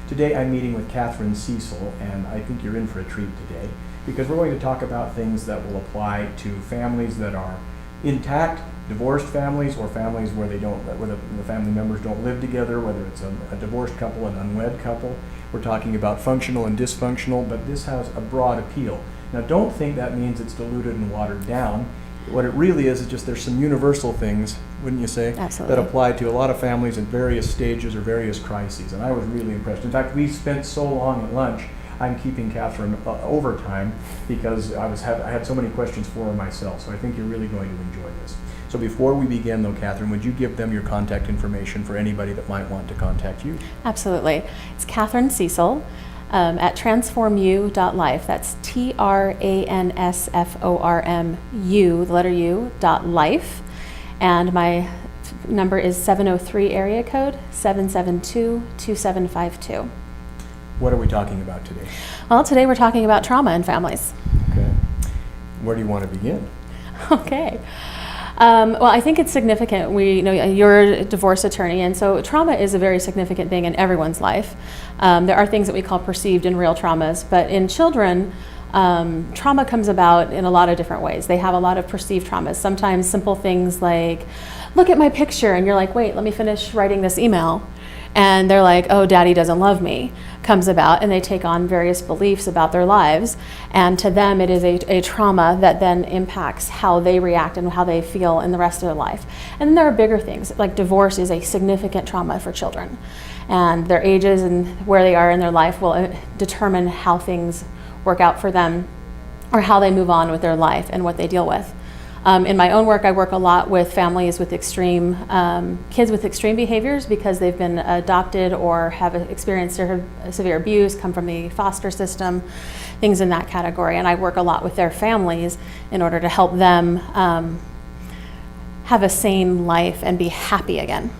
Today I'm meeting with Kathryn Cecil, and I think you're in for a treat today because we're going to talk about things that will apply to families that are intact, divorced families, or families where the family members don't live together, whether it's a divorced couple, an unwed couple. We're talking about functional and dysfunctional, but this has a broad appeal. Now, don't think that means it's diluted and watered down. What it really is just there's some universal things, wouldn't you say? Absolutely. That apply to a lot of families in various stages or various crises. And I was really impressed. In fact, we spent so long at lunch, I'm keeping Kathryn overtime because I had so many questions for her myself. So I think you're really going to enjoy this. So before we begin, though, Kathryn, would you give them your contact information for anybody that might want to contact you? Absolutely. It's Kathryn Cecil at transformu.life. That's TRANSFORMU, the letter U, .life. And my number is 703 area code 772-2752. What are we talking about today? Well, today we're talking about trauma in families. Okay. Where do you want to begin? Okay. Well, I think it's significant. You're a divorce attorney, and so trauma is a very significant thing in everyone's life. There are things that we call perceived and real traumas, but in children, trauma comes about in a lot of different ways. They have a lot of perceived traumas. Sometimes simple things like, look at my picture, and you're like, wait, let me finish writing this email. And they're like, oh, daddy doesn't love me, comes about, and they take on various beliefs about their lives. And to them, it is a trauma that then impacts how they react and how they feel in the rest of their life. And then there are bigger things, like divorce is a significant trauma for children. And their ages and where they are in their life will determine how things work out for them or how they move on with their life and what they deal with. In my own work, I work a lot with families with extreme, kids with extreme behaviors because they've been adopted or have experienced severe abuse, come from the foster system, things in that category. And I work a lot with their families in order to help them have a sane life and be happy again.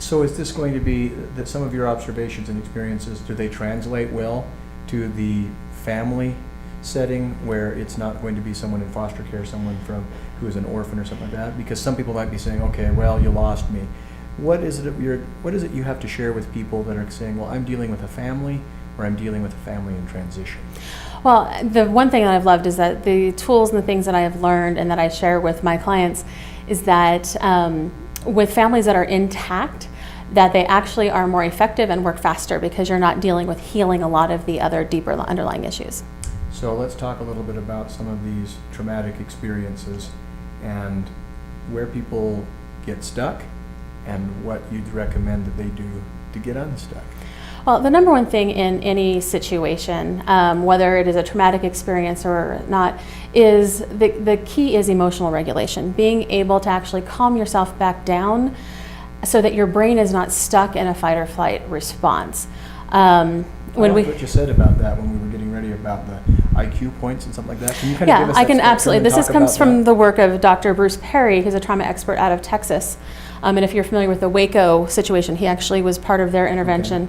So is this going to be that some of your observations and experiences, do they translate well to the family setting where it's not going to be someone in foster care, someone who is an orphan or something like that? Because some people might be saying, okay, well, you lost me. What is it you have to share with people that are saying, well, I'm dealing with a family, or I'm dealing with a family in transition? Well, the one thing that I've loved is that the tools and the things that I have learned and that I share with my clients is that with families that are intact, that they actually are more effective and work faster because you're not dealing with healing a lot of the other deeper underlying issues. So let's talk a little bit about some of these traumatic experiences and where people get stuck and what you'd recommend that they do to get unstuck. Well, the number one thing in any situation, whether it is a traumatic experience or not, is the key is emotional regulation. Being able to actually calm yourself back down so that your brain is not stuck in a fight or flight response. What you said about that when we were getting ready about the IQ points and something like that. Can you kind of give us I can spectrum absolutely. and This talk comes about from that? the work of Dr. Bruce Perry, who's a trauma expert out of Texas. And if you're familiar with the Waco situation, he actually was part of their intervention.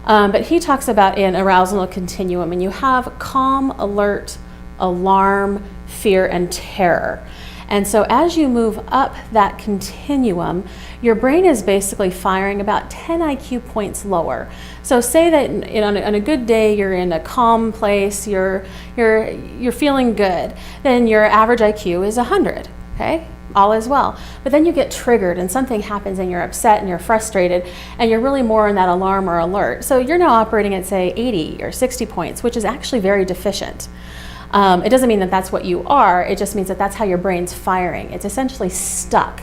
Okay. But he talks about an arousal continuum, and you have calm, alert, alarm, fear, and terror. And so as you move up that continuum, your brain is basically firing about 10 IQ points lower. So say that on a good day, you're in a calm place, you're feeling good, then your average IQ is 100, okay? All is well. But then you get triggered and something happens and you're upset and you're frustrated and you're really more in that alarm or alert. So you're now operating at, say, 80 or 60 points, which is actually very deficient. It doesn't mean that that's what you are, it just means that that's how your brain's firing. It's essentially stuck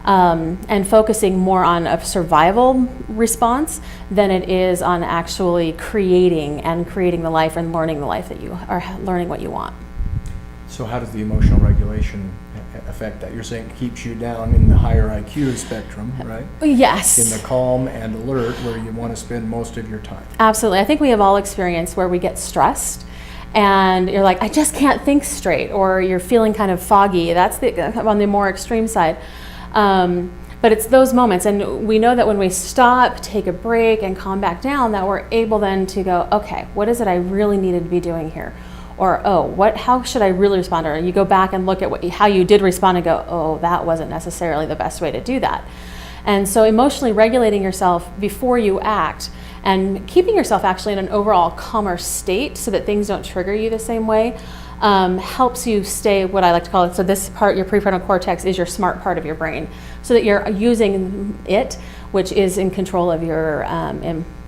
and focusing more on a survival response than it is on actually creating the life and learning the life that you are learning what you want. So how does the emotional regulation affect that? You're saying it keeps you down in the higher IQ spectrum, right? Yes. In the calm and alert where you want to spend most of your time. Absolutely. I think we have all experienced where we get stressed and you're like, I just can't think straight, or you're feeling kind of foggy. That's on the more extreme side. But it's those moments, and we know that when we stop, take a break, and calm back down, that we're able then to go, okay, what is it I really needed to be doing here? Or, how should I really respond? Or you go back and look at how you did respond and go, oh, that wasn't necessarily the best way to do that. And so emotionally regulating yourself before you act And keeping yourself actually in an overall calmer state so that things don't trigger you the same way helps you stay, what I like to call it, so this part, your prefrontal cortex, is your smart part of your brain, so that you're using it, which is in control of your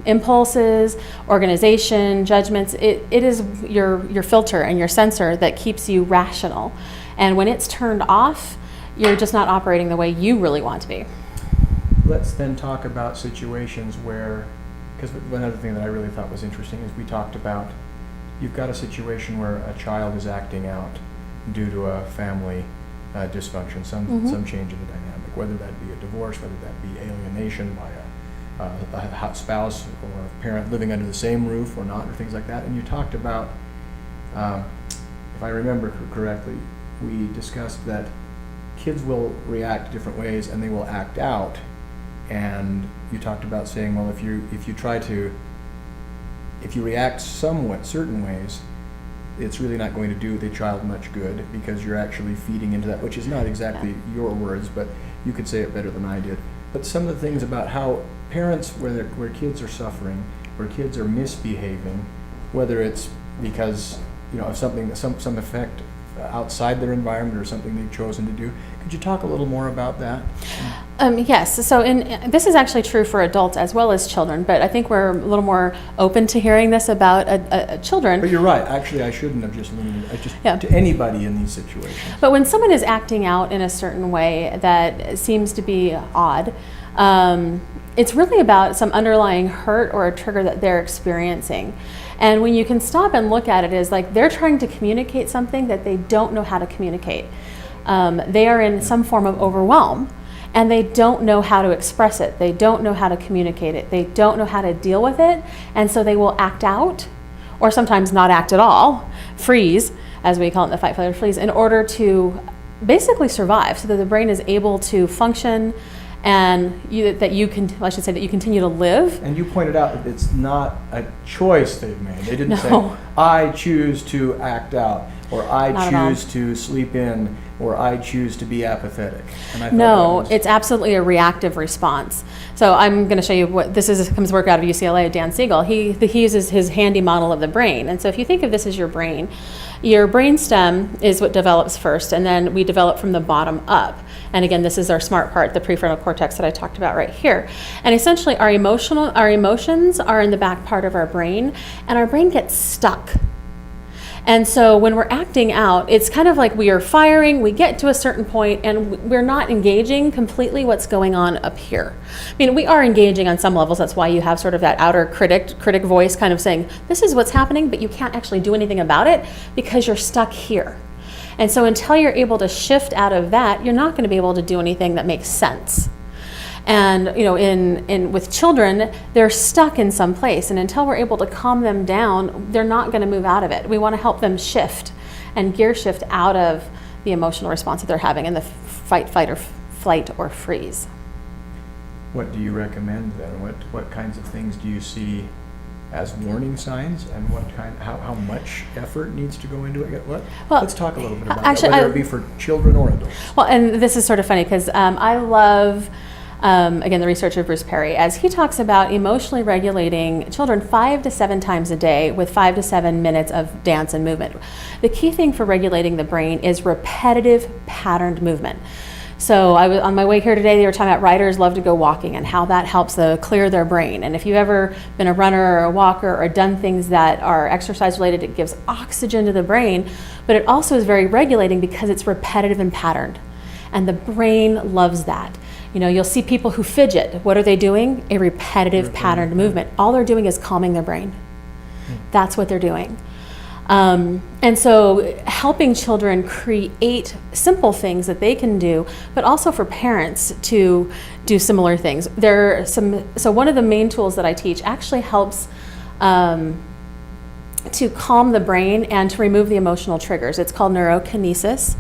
impulses, organization, judgments. It is your filter and your sensor that keeps you rational. And when it's turned off, you're just not operating the way you really want to be. Let's then talk about situations where, because one other thing that I really thought was interesting is we talked about, you've got a situation where a child is acting out due to a family dysfunction, some change in the dynamic, whether that be a divorce, whether that be alienation by a spouse or a parent living under the same roof or not, or things like that. And you talked about, if I remember correctly, we discussed that kids will react different ways and they will act out. And you talked about saying, well, if you react somewhat certain ways, it's really not going to do the child much good, because you're actually feeding into that, which is not exactly your words, but you could say it better than I did. But some of the things about how parents, where kids are suffering, where kids are misbehaving, whether it's because of something that some effect outside their environment or something they've chosen to do. Could you talk a little more about that? Yes. So this is actually true for adults as well as children, but I think we're a little more open to hearing this about children. But you're right. Actually, I shouldn't have just limited it to anybody in these situations. But when someone is acting out in a certain way that seems to be odd, it's really about some underlying hurt or a trigger that they're experiencing. And when you can stop and look at it as like they're trying to communicate something that they don't know how to communicate. They are in some form of overwhelm, and they don't know how to express it. They don't know how to communicate it. They don't know how to deal with it. And so they will act out, or sometimes not act at all, freeze, as we call it in the fight, flight, or freeze, in order to basically survive, so that the brain is able to function and that you continue to live. And you pointed out that it's not a choice they've made. They didn't say, I choose to act out, or I choose to sleep in, or I choose to be apathetic. And I thought it's absolutely a reactive response. So I'm going to show you what this is. Comes work out of UCLA, Dan Siegel. He uses his handy model of the brain. And so if you think of this as your brain stem is what develops first, and then we develop from the bottom up. And again, this is our smart part, the prefrontal cortex that I talked about right here. And essentially our emotions are in the back part of our brain, and our brain gets stuck. And so when we're acting out, it's kind of like we are firing, we get to a certain point, and we're not engaging completely what's going on up here. I mean, we are engaging on some levels. That's why you have sort of that outer critic voice kind of saying, this is what's happening, but you can't actually do anything about it because you're stuck here. And so until you're able to shift out of that, you're not going to be able to do anything that makes sense. And with children, they're stuck in some place, and until we're able to calm them down, they're not going to move out of it. We want to help them shift and gear shift out of the emotional response that they're having in the fight, flight, or freeze. What do you recommend then? What kinds of things do you see as warning signs, and how much effort needs to go into it? Let's talk a little bit about that, whether it be for children or adults. Well, and this is sort of funny because I love again, the research of Bruce Perry, as he talks about emotionally regulating children 5 to 7 times a day with 5 to 7 minutes of dance and movement. The key thing for regulating the brain is repetitive patterned movement. So I was on my way here today, they were talking about riders love to go walking and how that helps clear their brain. And if you've ever been a runner or a walker or done things that are exercise related, it gives oxygen to the brain, but it also is very regulating because it's repetitive and patterned. And the brain loves that. You'll see people who fidget. What are they doing? A repetitive patterned movement. All they're doing is calming their brain. That's what they're doing. And so helping children create simple things that they can do, but also for parents to do similar things. So one of the main tools that I teach actually helps to calm the brain and to remove the emotional triggers. It's called neurokinesis,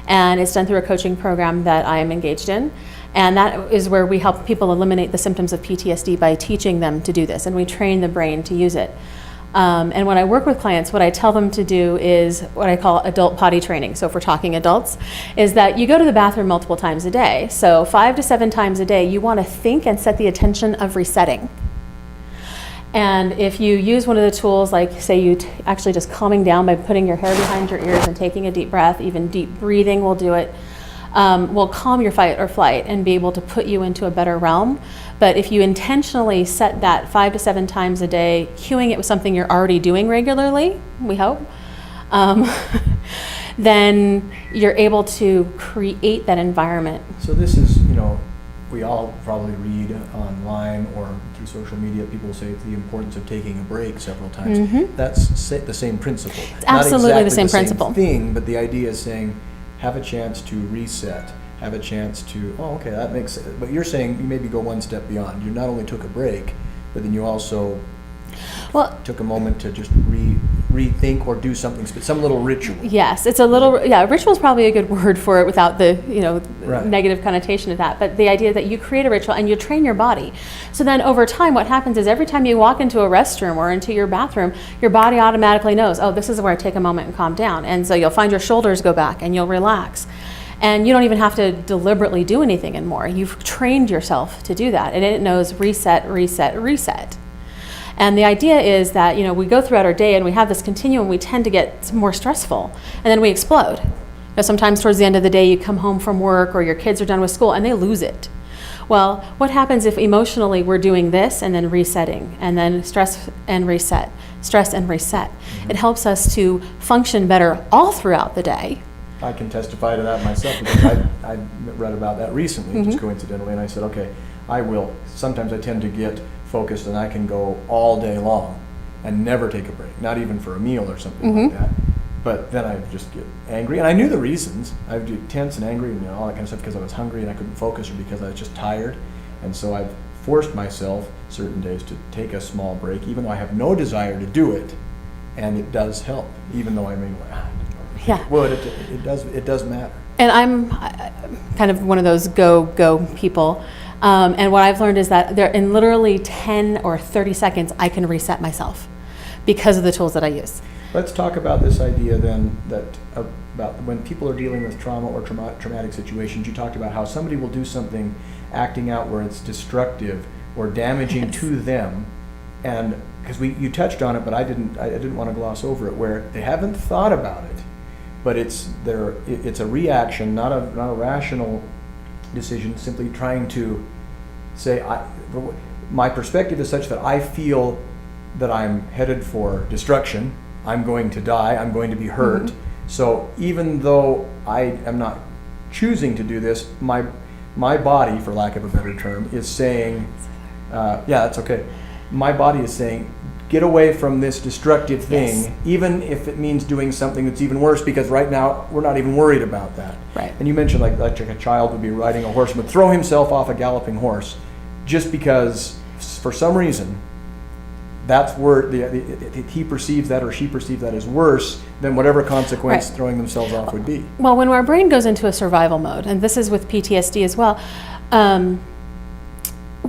and it's done through a coaching program that I am engaged in. And that is where we help people eliminate the symptoms of PTSD by teaching them to do this, and we train the brain to use it. And when I work with clients, what I tell them to do is what I call adult potty training. So if we're talking adults, is that you go to the bathroom multiple times a day. So 5 to 7 times a day, you want to think and set the intention of resetting. And if you use one of the tools, like say you actually just calming down by putting your hair behind your ears and taking a deep breath, even deep breathing will do it, will calm your fight or flight and be able to put you into a better realm. But if you intentionally set that 5 to 7 times a day, cueing it with something you're already doing regularly, we hope, then you're able to create that environment. So this is, we all probably read online or through social media, people say the importance of taking a break several times. Mm-hmm. That's the same principle. It's absolutely Not exactly the same principle. Thing, but the idea is saying, have a chance to reset, have a chance to, okay, that makes sense. But you're saying you maybe go one step beyond. You not only took a break, but then you also took a moment to just rethink or do something, some little ritual. Yes, it's a little, ritual is probably a good word for it without the, Right. negative connotation of that. But the idea that you create a ritual and you train your body. So then over time, what happens is every time you walk into a restroom or into your bathroom, your body automatically knows, oh, this is where I take a moment and calm down. And so you'll find your shoulders go back and you'll relax. And you don't even have to deliberately do anything anymore. You've trained yourself to do that. And it knows reset, reset, reset. And the idea is that, we go throughout our day and we have this continuum, we tend to get more stressful, and then we explode. Sometimes towards the end of the day, you come home from work or your kids are done with school and they lose it. Well, what happens if emotionally we're doing this and then resetting, and then stress and reset, stress and reset? Mm-hmm. It helps us to function better all throughout the day. I can testify to that myself because I read about that recently, Mm-hmm. just coincidentally, and I said, okay, sometimes I tend to get focused and I can go all day long and never take a break, not even for a meal or something Mm-hmm. like that. But then I just get angry, and I knew the reasons. I would get tense and angry and all that kind of stuff because I was hungry and I couldn't focus, or because I was just tired. And so I've forced myself certain days to take a small break, even though I have no desire to do it, and it does help, even though I may it does matter. And I'm kind of one of those go people. And what I've learned is that in literally 10 or 30 seconds, I can reset myself because of the tools that I use. Let's talk about this idea then about when people are dealing with trauma or traumatic situations. You talked about how somebody will do something acting out where it's destructive or damaging to them, and because you touched on it, but I didn't want to gloss over it, where they haven't thought about it, but it's a reaction, not a rational decision, simply trying to say, my perspective is such that I feel that I'm headed for destruction, I'm going to die, I'm going to be hurt. Mm-hmm. So even though I am not choosing to do this, my body, for lack of a better term, is saying, that's okay. My body is saying, get away from this destructive thing, yes, even if it means doing something that's even worse, because right now we're not even worried about that. Right. And you mentioned like a child would be riding a horse and would throw himself off a galloping horse just because for some reason that's where he perceives that or she perceives that as worse than whatever consequence right. throwing themselves off would be. Well, when our brain goes into a survival mode, and this is with PTSD as well,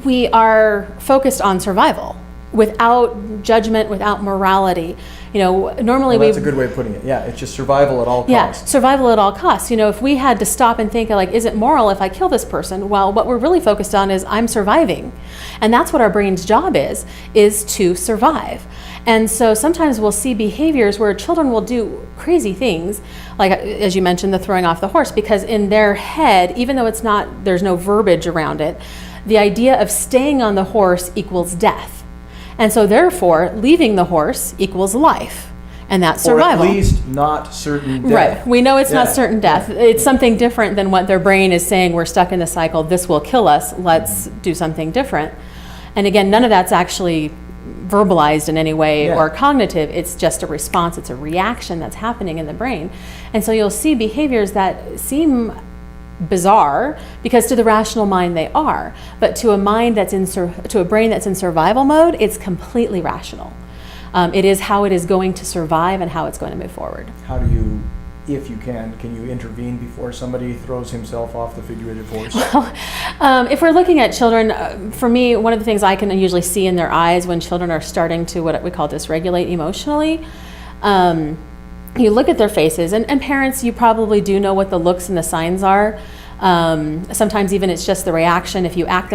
we are focused on survival without judgment, without morality. Normally that's a good way of putting it. Yeah, it's just survival at all costs. Yeah, survival at all costs. If we had to stop and think, is it moral if I kill this person? Well, what we're really focused on is I'm surviving. And that's what our brain's job is to survive. And so sometimes we'll see behaviors where children will do crazy things, like, as you mentioned, the throwing off the horse, because in their head, even though there's no verbiage around it, the idea of staying on the horse equals death. And so therefore, leaving the horse equals life. And that's survival. Or at least not certain death. Right. We know it's not certain death. Yeah. It's something different than what their brain is saying, we're stuck in the cycle, this will kill us, let's do something different. And again, none of that's actually verbalized in any way or cognitive. It's just a response, it's a reaction that's happening in the brain. And so you'll see behaviors that seem bizarre because to the rational mind they are, but to a mind to a brain that's in survival mode, it's completely rational. It is how it is going to survive and how it's going to move forward. How do you, if you can you intervene before somebody throws himself off the figurative horse? Well, if we're looking at children, for me, one of the things I can usually see in their eyes when children are starting to what we call dysregulate emotionally, you look at their faces, and parents, you probably do know what the looks and the signs are. Sometimes even it's just the reaction. If you ask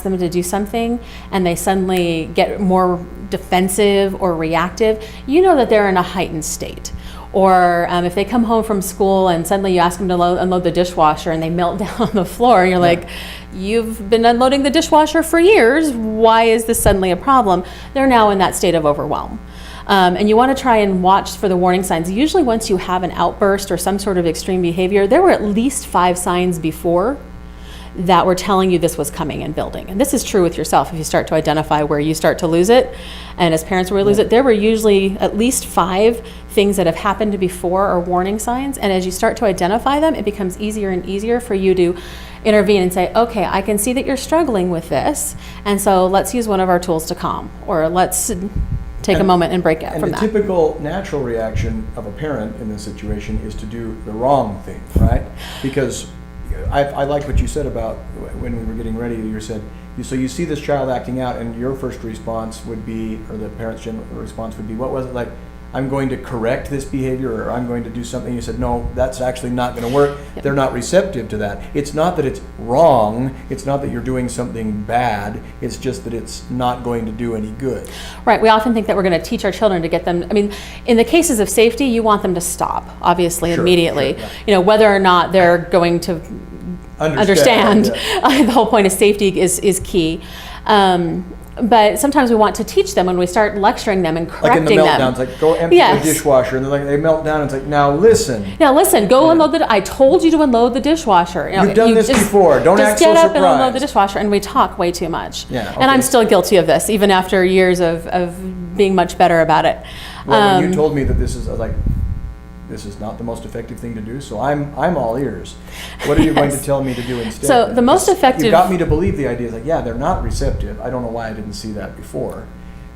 them to do something and they suddenly get more defensive or reactive, you know that they're in a heightened state. Or if they come home from school and suddenly you ask them to unload the dishwasher and they melt down on the floor, you're like, you've been unloading the dishwasher for years. Why is this suddenly a problem? They're now in that state of overwhelm. And you want to try and watch for the warning signs. Usually once you have an outburst or some sort of extreme behavior, there were at least 5 signs before that were telling you this was coming and building. And this is true with yourself. If you start to identify where you start to lose it, and as parents where we lose it, there were usually at least 5 things that have happened before or warning signs. And as you start to identify them, it becomes easier and easier for you to intervene and say, okay, I can see that you're struggling with this, and so let's use one of our tools to calm, or let's take a moment and break out from that. And the typical natural reaction of a parent in this situation is to do the wrong thing, right? Because I like what you said about when we were getting ready. You said, so you see this child acting out, and your first response would be, or the parent's general response would be, what was it like? I'm going to correct this behavior, or I'm going to do something. You said, no, that's actually not going to work. Yep. They're not receptive to that. It's not that it's wrong. It's not that you're doing something bad. It's just that it's not going to do any good. Right. We often think that we're going to teach our children to get them. I mean, in the cases of safety, you want them to stop, obviously, immediately. Sure, yeah. You know, whether or not they're going to understand. Yeah. The whole point of safety is key. But sometimes we want to teach them when we start lecturing them and correcting them. Like in the meltdowns, like go empty the dishwasher, and then they melt down, and it's like, now listen. Go unload I told you to unload the dishwasher. You've done this before. Don't act so surprised. Just get up and unload the dishwasher, and we talk way too much. Yeah, okay. And I'm still guilty of this, even after years of being much better about it. Well, when you told me that this is, I was like, this is not the most effective thing to do, so I'm all ears. What are you going to tell me to do instead? So the most effective... You got me to believe the idea is like, yeah, they're not receptive. I don't know why I didn't see that before.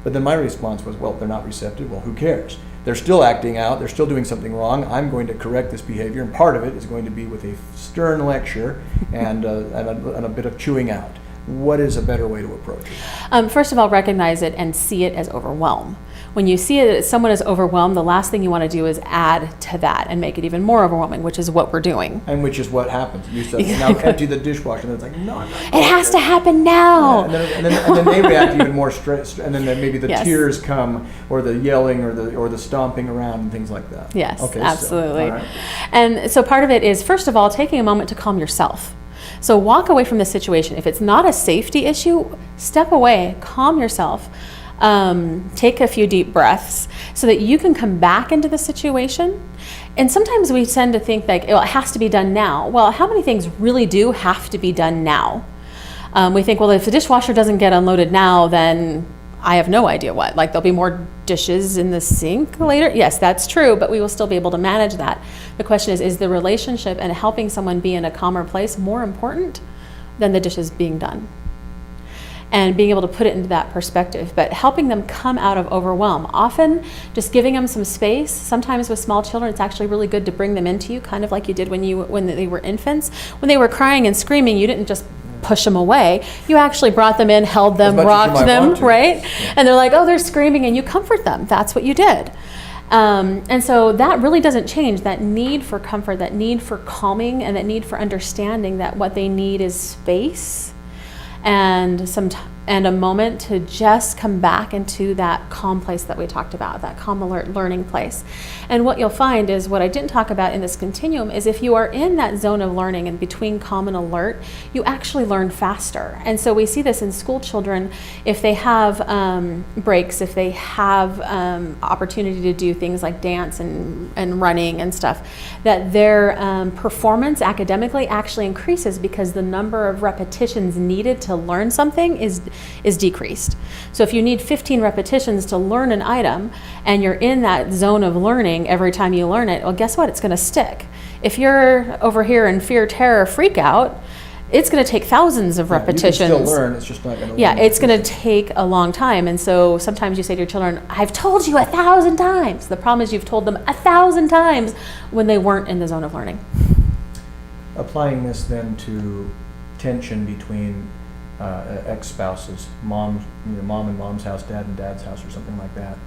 But then my response was, well, they're not receptive. Well, who cares? They're still acting out. They're still doing something wrong. I'm going to correct this behavior, and part of it is going to be with a stern lecture and a bit of chewing out. What is a better way to approach it? First of all, recognize it and see it as overwhelm. When you see it as someone is overwhelmed, the last thing you want to do is add to that and make it even more overwhelming, which is what we're doing. And which is what happens. You said, now empty the dishwasher, and it's like, no, I'm not. It has to happen now. Yeah, and then they react even more stressed, and then maybe the tears come, or the yelling, or the stomping around, and things like that. Yes, okay, absolutely. So, all right. And so part of it is, first of all, taking a moment to calm yourself. So walk away from the situation. If it's not a safety issue, step away, calm yourself. Take a few deep breaths so that you can come back into the situation. And sometimes we tend to think like, well, it has to be done now. Well, how many things really do have to be done now? We think, well, if the dishwasher doesn't get unloaded now, then I have no idea what. Like, there'll be more dishes in the sink later. Yes, that's true, but we will still be able to manage that. The question is the relationship and helping someone be in a calmer place more important than the dishes being done? And being able to put it into that perspective, but helping them come out of overwhelm. Often, just giving them some space. Sometimes with small children, it's actually really good to bring them into you, kind of like you did when they were infants. When they were crying and screaming, you didn't just push them away. You actually brought them in, held them, rocked them, right? Yeah. And they're like, oh, they're screaming, and you comfort them. That's what you did. And so that really doesn't change. That need for comfort, that need for calming, and that need for understanding that what they need is space and a moment to just come back into that calm place that we talked about, that calm, alert, learning place. And what you'll find is, what I didn't talk about in this continuum is, if you are in that zone of learning and between calm and alert, you actually learn faster. And so we see this in school children. If they have breaks, if they have opportunity to do things like dance and running and stuff, that their performance academically actually increases, because the number of repetitions needed to learn something is decreased. So if you need 15 repetitions to learn an item, and you're in that zone of learning every time you learn it, well, guess what? It's going to stick. If you're over here in fear, terror, freak out, it's going to take thousands of repetitions. You can still learn, it's just not going to learn. It's going to take a long time. And so sometimes you say to your children, I've told you 1,000 times. The problem is you've told them 1,000 times when they weren't in the zone of learning. Applying this then to tension between ex-spouses, mom in mom's house, dad in dad's house, or something like that,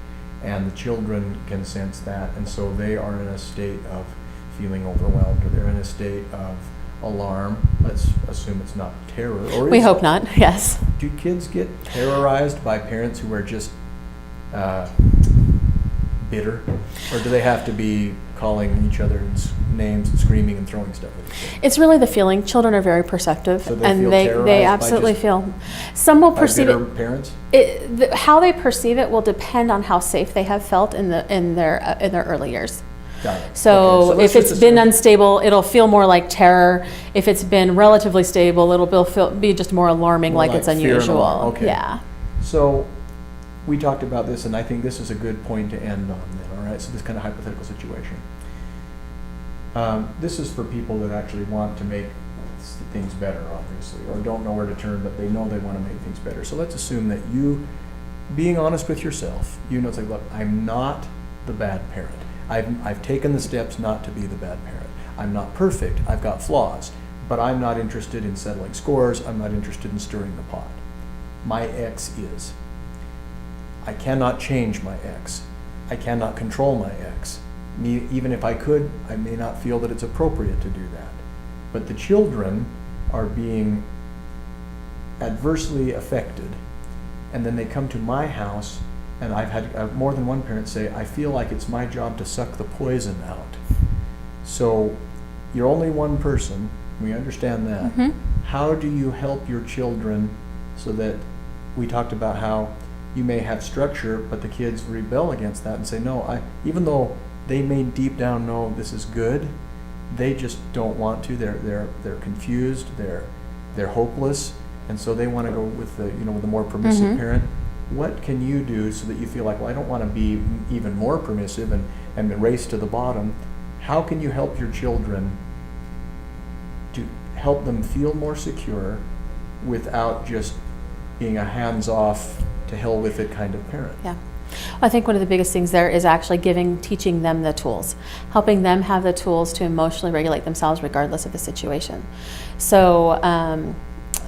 and the children can sense that, and so they are in a state of feeling overwhelmed, or they're in a state of alarm. Let's assume it's not terror. Or We is hope it? not, yes. Do kids get terrorized by parents who are just bitter? Or do they have to be calling each other's names and screaming and throwing stuff at each other? It's really the feeling. Children are very perceptive, So they and feel they terrorized by absolutely just- feel. Some will By perceive bitter it. parents? How they perceive it will depend on how safe they have felt in their early years. Got it. So Okay, let's if it's just been assume- unstable, it'll feel more like terror. If it's been relatively stable, it'll be just more alarming, More like it's fear and unusual. alarm. Okay. Yeah. So we talked about this, and I think this is a good point to end on then, all right? So this kind of hypothetical situation. This is for people that actually want to make things better, obviously, or don't know where to turn, but they know they want to make things better. So let's assume that you, being honest with yourself, it's like, look, I'm not the bad parent. I've taken the steps not to be the bad parent. I'm not perfect. I've got flaws, but I'm not interested in settling scores. I'm not interested in stirring the pot. My ex is. I cannot change my ex. I cannot control my ex. Even if I could, I may not feel that it's appropriate to do that. But the children are being adversely affected, and then they come to my house, and I've had more than one parent say, I feel like it's my job to suck the poison out. So you're only one person, we understand that. Mhm. How do you help your children so that we talked about how you may have structure, but the kids rebel against that and say, no, even though they may deep down know this is good, they just don't want to. They're confused. They're hopeless, and so they want to go with the more permissive Mhm. parent. What can you do so that you feel like, well, I don't want to be even more permissive and race to the bottom? How can you help your children to help them feel more secure without just being a hands-off, to hell with it kind of parent? Yeah. I think one of the biggest things there is actually teaching them the tools, helping them have the tools to emotionally regulate themselves regardless of the situation. So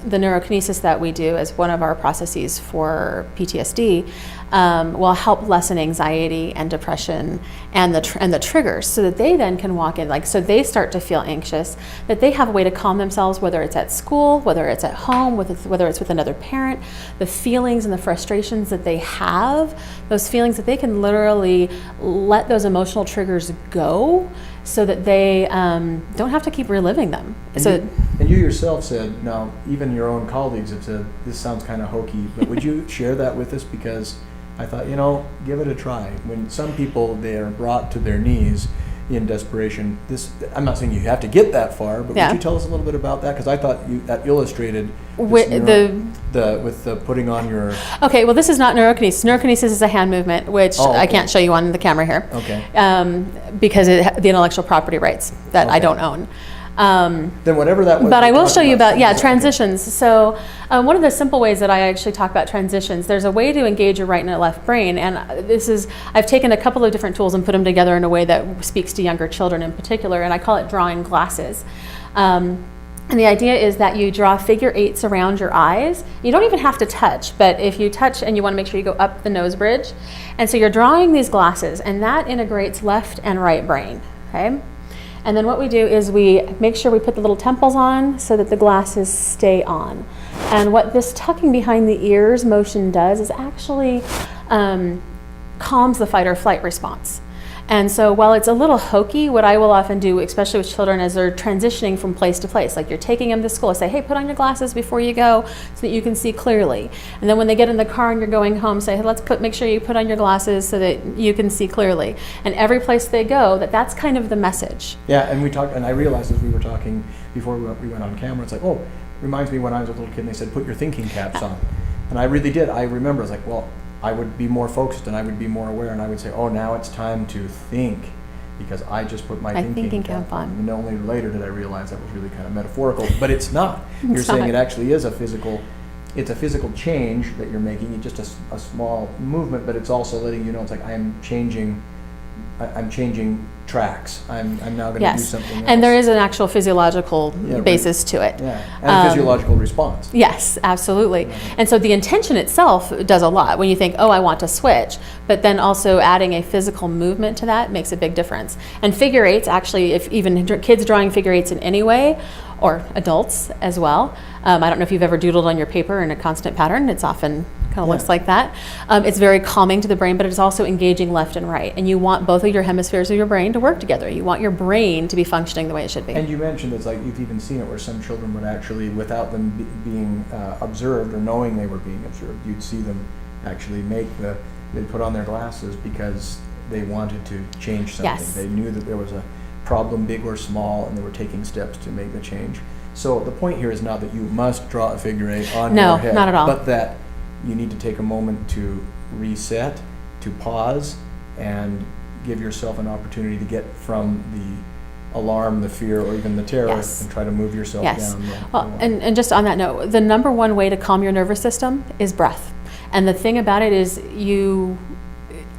the neurokinesis that we do as one of our processes for PTSD will help lessen anxiety and depression and the triggers, so that they then can walk in, so they start to feel anxious, that they have a way to calm themselves, whether it's at school, whether it's at home, whether it's with another parent. The feelings and the frustrations that they have, those feelings that they can literally let those emotional triggers go, so that they don't have to keep reliving them. And you yourself said, now even your own colleagues have said, this sounds kind of hokey, but would you share that with us? Because I thought, give it a try. When some people, they are brought to their knees in desperation, I'm not saying you have to get that far, but would you tell us a little bit about that? Because I thought that illustrated with the putting on your... Okay, well, this is not neurokinesis. Neurokinesis is a hand movement, which I can't show you on the camera here. Okay. Because the intellectual property rights that I don't own. Then whatever that was. But I will show you about, transitions. So one of the simple ways that I actually talk about transitions, there's a way to engage your right and left brain. And I've taken a couple of different tools and put them together in a way that speaks to younger children in particular, and I call it drawing glasses. And the idea is that you draw figure eights around your eyes. You don't even have to touch, but if you touch and you want to make sure you go up the nose bridge. And so you're drawing these glasses, and that integrates left and right brain, okay? And then what we do is we make sure we put the little temples on so that the glasses stay on. And what this tucking behind the ears motion does is actually calms the fight or flight response. And so while it's a little hokey, what I will often do, especially with children as they're transitioning from place to place, like you're taking them to school, I say, hey, put on your glasses before you go so that you can see clearly. And then when they get in the car and you're going home, say, hey, make sure you put on your glasses so that you can see clearly. And every place they go, that's kind of the message. Yeah, and we talked, and I realized as we were talking before we went on camera, it's like, reminds me when I was a little kid and they said, put your thinking caps on. And I really did. I remember, I was like, well, I would be more focused and I would be more aware, and I would say, now it's time to think, because I just put my thinking cap on. And only later did I realize that was really kind of metaphorical, but it's not. You're saying it actually is it's a physical change that you're making. It's just a small movement, but it's also letting you know, it's like I'm changing tracks. I'm now going to do something else. And there is an actual physiological basis to it. Yeah, and a physiological response. Yes, absolutely. And so the intention itself does a lot when you think, I want to switch, but then also adding a physical movement to that makes a big difference. And figure eights, actually, if even kids drawing figure eights in any way, or adults as well. I don't know if you've ever doodled on your paper in a constant pattern. It's often kind of looks like that. It's very calming to the brain, but it's also engaging left and right. And you want both of your hemispheres of your brain to work together. You want your brain to be functioning the way it should be. And you mentioned it's like you've even seen it where some children would actually, without them being observed or knowing they were being observed, you'd see them actually they'd put on their glasses because they wanted to change something. Yes. They knew that there was a problem, big or small, and they were taking steps to make the change. So the point here is not that you must draw a figure eight on your head. No, not at all. But that you need to take a moment to reset, to pause, and give yourself an opportunity to get from the alarm, the fear, or even the terror, Yes. and try to move yourself Yes. down. Well, and just on that note, the number one way to calm your nervous system is breath. And the thing about it is you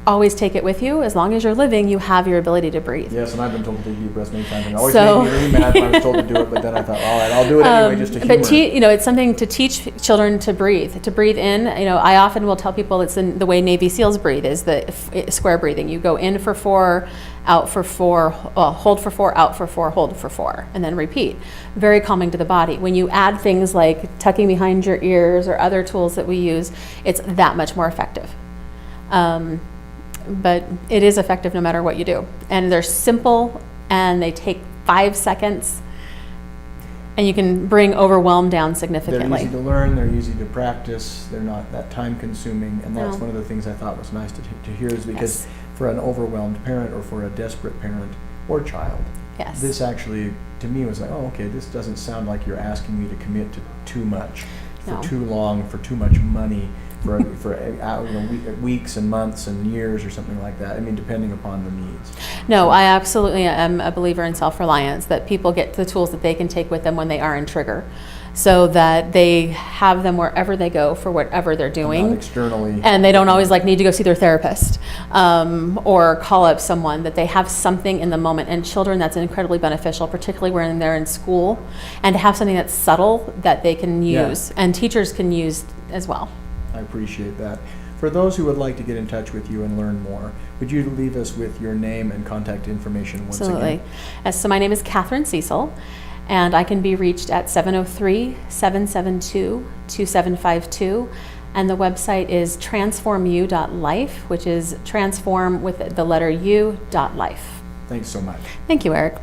always take it with you. As long as you're living, you have your ability to breathe. Yes, and I've been told to take deep breaths many times, and it always So- made me really mad when I was told to do it, but then I thought, all right, I'll do it anyway, just to humor But it. it's something to teach children to breathe. To breathe in, I often will tell people it's the way Navy SEALs breathe is the square breathing. You go in for 4, out for 4, hold for 4, out for 4, hold for 4, and then repeat. Very calming to the body. When you add things like tucking behind your ears or other tools that we use, it's that much more effective. But it is effective no matter what you do. And they're simple, and they take 5 seconds, and you can bring overwhelm down They're significantly. easy to learn, they're easy to practice, they're not that time consuming, and that's No. one of the things I thought was nice to hear is because Yes. for an overwhelmed parent or for a desperate parent or child, Yes. this actually, to me, was like, oh, okay, this doesn't sound like you're asking me to commit to too much, for No. too long, for too much money, for weeks and months and years or something like that. I mean, depending upon the needs. No, I absolutely am a believer in self-reliance, that people get the tools that they can take with them when they are in trigger, so that they have them wherever they go for whatever they're Not doing. externally. And they don't always need to go see their therapist or call up someone, that they have something in the moment. And children, that's incredibly beneficial, particularly when they're in school, and to have something that's subtle that they can Yeah. use and teachers can use as well. I appreciate that. For those who would like to get in touch with you and learn more, would you leave us with your name and contact information once Absolutely. again? So my name is Kathryn Cecil, and I can be reached at 703-772-2752. And the website is transformu.life, which is transform with the letter U.life. Thanks so much. Thank you, Eric.